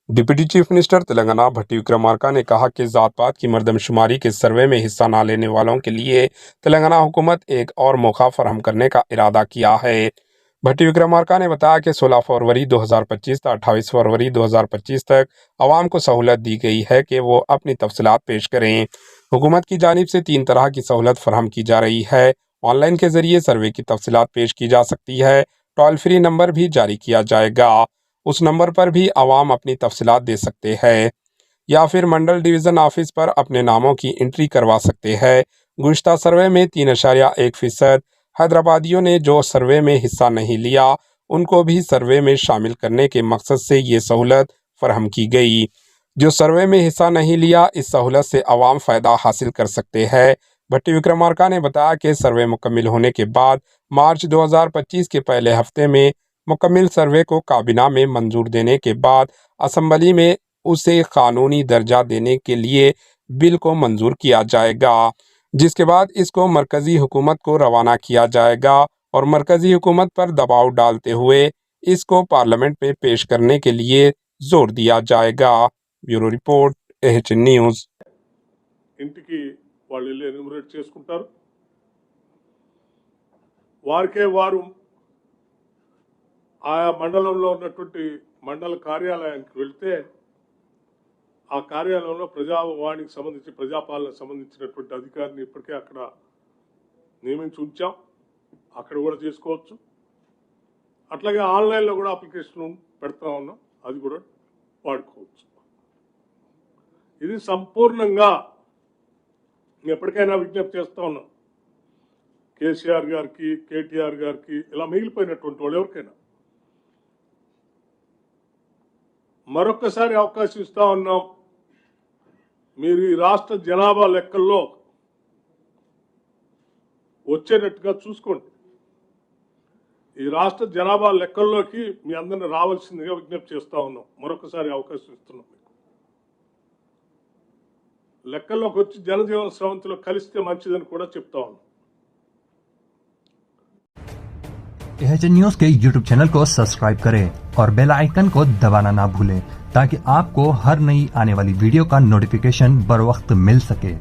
Deputy chief minister Telangana भट्टी विक्रमार्का ने कहा कि जात पात की मर्दमशुमारी के सर्वे में हिस्सा न लेने वालों के लिए तेलंगाना हुकूमत एक और मौका फराहम करने का इरादा किया है। भट्टी विक्रमार्का ने बताया कि 16 फरवरी 2025 से 28 फरवरी 2025 तक आवाम को सहूलत दी गई है कि वो अपनी तफसीलात पेश करें। हुकूमत की जानिब से 3 तरह की सहूलत फराहम की जा रही है। ऑनलाइन के जरिए सर्वे की तफसीलात पेश की जा सकती है। टोल फ्री नंबर भी जारी किया जाएगा, उस नंबर पर भी आवाम अपनी तफसीलात दे सकते हैं या फिर मंडल डिवीज़न ऑफिस पर अपने नामों की एंट्री करवा सकते हैं। गुज़िश्ता सर्वे में 3.1% हैदराबादियों ने जो सर्वे में हिस्सा नहीं लिया, उनको भी सर्वे में शामिल करने के मकसद से ये सहूलत फराहम की गई। जो सर्वे में हिस्सा नहीं लिया, इस सहूलत से आवाम फ़ायदा हासिल कर सकते हैं। भट्टी विक्रमार्का ने बताया कि सर्वे मुकम्मिल होने के बाद मार्च 2025 के पहले हफ्ते में मुकम्मिल सर्वे को काबीना में मंजूर देने के बाद असम्बली में उसे कानूनी दर्जा देने के लिए बिल को मंजूर किया जाएगा, जिसके बाद इसको मरकज़ी हुकूमत को रवाना किया जाएगा और मरकज़ी हुकूमत पर दबाव डालते हुए इसको पार्लियामेंट में पेश करने के लिए जोर दिया जाएगा। Bureau report, AHN news. ఇంటికి వాళ్ళు వెళ్ళి ఎన్యూమరేట్ చేసుకుంటారు. వారికే వారు ఆయా మండలంలో ఉన్నటువంటి మండల కార్యాలయానికి వెళ్తే ఆ కార్యాలయంలో ప్రజావాణికి సంబంధించి ప్రజాపాలనకు సంబంధించినటువంటి అధికారిని ఇప్పటికే అక్కడ నియమించి ఉంచాం. అక్కడ కూడా చేసుకోవచ్చు. అట్లాగే ఆన్లైన్లో కూడా అప్లికేషన్ పెడతా ఉన్నాం, అది కూడా వాడుకోవచ్చు. ఇది సంపూర్ణంగా ఎప్పటికైనా విజ్ఞప్తి చేస్తూ ఉన్నాం కేసీఆర్ గారికి, కేటీఆర్ గారికి, ఇలా మిగిలిపోయినటువంటి వాళ్ళు ఎవరికైనా మరొక్కసారి అవకాశం ఇస్తా ఉన్నాం. మీరు ఈ రాష్ట్ర జనాభా లెక్కల్లో వచ్చేటట్టుగా చూసుకోండి. ఈ రాష్ట్ర జనాభా లెక్కల్లోకి మీ అందరిని రావాల్సిందిగా విజ్ఞప్తి చేస్తా ఉన్నాం. మరొకసారి అవకాశం ఇస్తున్నాం. లెక్కల్లోకి వచ్చి జనజీవన స్రవంతిలో కలిస్తే మంచిదని కూడా చెప్తా ఉన్నాం. AHN न्यूज़ के YouTube चैनल को सब्सक्राइब करें और बेल आइकन को दबाना ना भूलें ताकि आपको हर नई आने वाली वीडियो का नोटिफिकेशन बर वक्त मिल सके।